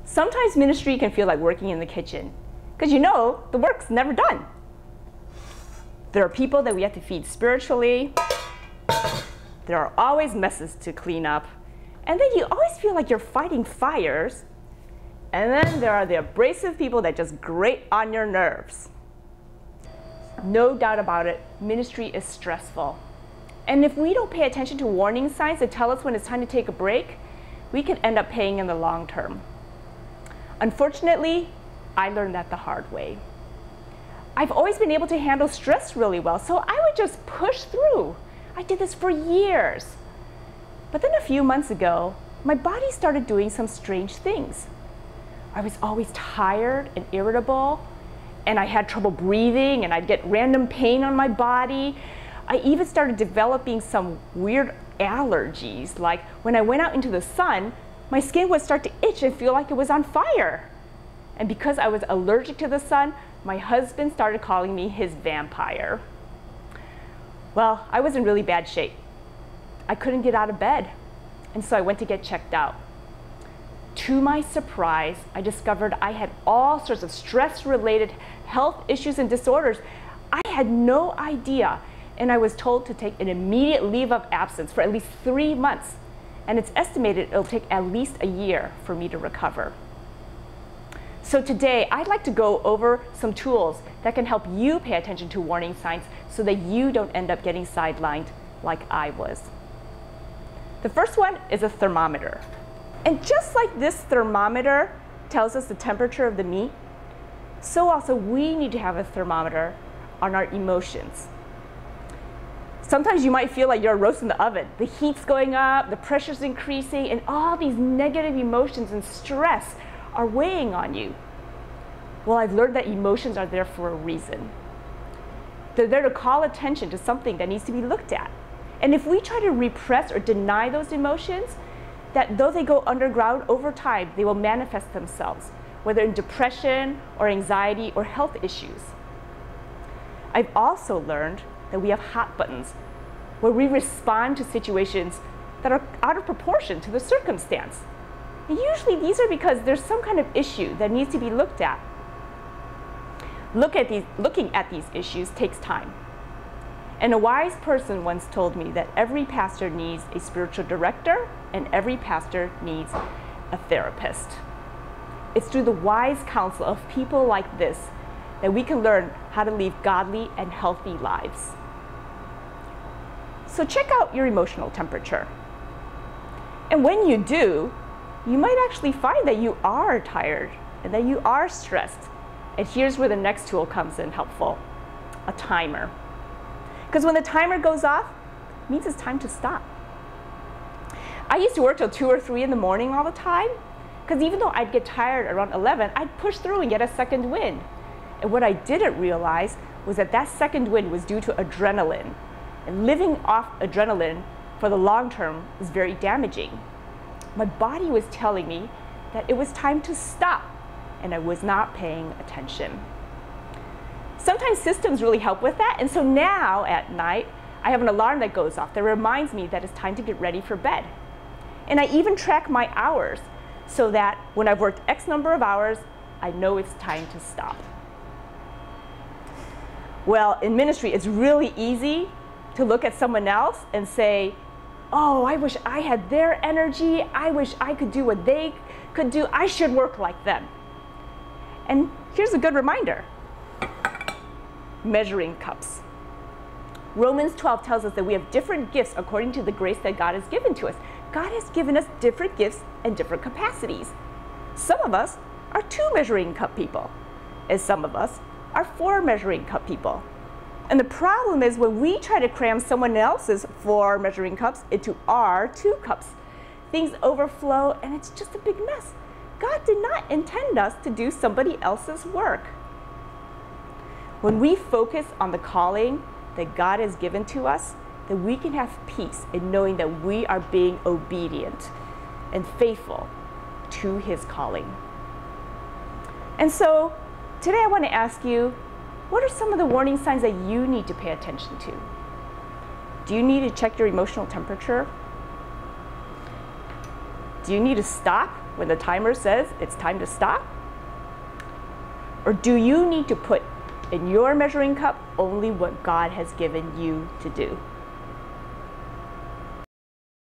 Sometimes ministry can feel like working in the kitchen, because you know the work's never done. There are people that we have to feed spiritually. There are always messes to clean up. And then you always feel like you're fighting fires. And then there are the abrasive people that just grate on your nerves. No doubt about it, ministry is stressful. And if we don't pay attention to warning signs that tell us when it's time to take a break, we can end up paying in the long term. Unfortunately, I learned that the hard way. I've always been able to handle stress really well, so I would just push through. I did this for years. But then a few months ago, my body started doing some strange things. I was always tired and irritable, and I had trouble breathing, and I'd get random pain on my body. I even started developing some weird allergies, like when I went out into the sun, my skin would start to itch and feel like it was on fire. And because I was allergic to the sun, my husband started calling me his vampire. Well, I was in really bad shape. I couldn't get out of bed, and so I went to get checked out. To my surprise, I discovered I had all sorts of stress-related health issues and disorders. I had no idea, and I was told to take an immediate leave of absence for at least 3 months, and it's estimated it'll take at least a year for me to recover. So today, I'd like to go over some tools that can help you pay attention to warning signs so that you don't end up getting sidelined like I was. The first one is a thermometer. And just like this thermometer tells us the temperature of the meat, so also we need to have a thermometer on our emotions. Sometimes you might feel like you're roasting the oven. The heat's going up, the pressure's increasing, and all these negative emotions and stress are weighing on you. Well, I've learned that emotions are there for a reason. They're there to call attention to something that needs to be looked at. And if we try to repress or deny those emotions, that though they go underground, over time, they will manifest themselves, whether in depression or anxiety or health issues. I've also learned that we have hot buttons, where we respond to situations that are out of proportion to the circumstance. And usually these are because there's some kind of issue that needs to be looked at. Looking at these issues takes time. And a wise person once told me that every pastor needs a spiritual director and every pastor needs a therapist. It's through the wise counsel of people like this that we can learn how to live godly and healthy lives. So check out your emotional temperature. And when you do, you might actually find that you are tired and that you are stressed. And here's where the next tool comes in helpful, a timer. Because when the timer goes off, it means it's time to stop. I used to work till 2 or 3 in the morning all the time, because even though I'd get tired around 11, I'd push through and get a second wind. And what I didn't realize was that that second wind was due to adrenaline. And living off adrenaline for the long term is very damaging. My body was telling me that it was time to stop, and I was not paying attention. Sometimes systems really help with that, and so now at night, I have an alarm that goes off that reminds me that it's time to get ready for bed. And I even track my hours so that when I've worked X number of hours, I know it's time to stop. Well, in ministry, it's really easy to look at someone else and say, oh, I wish I had their energy. I wish I could do what they could do. I should work like them. And here's a good reminder. Measuring cups. Romans 12 tells us that we have different gifts according to the grace that God has given to us. God has given us different gifts and different capacities. Some of us are 2 measuring cup people, and some of us are 4 measuring cup people. And the problem is when we try to cram someone else's 4 measuring cups into our 2 cups, things overflow and it's just a big mess. God did not intend us to do somebody else's work. When we focus on the calling that God has given to us, that we can have peace in knowing that we are being obedient and faithful to His calling. And so today I want to ask you, what are some of the warning signs that you need to pay attention to? Do you need to check your emotional temperature? Do you need to stop when the timer says it's time to stop? Or do you need to put in your measuring cup only what God has given you to do?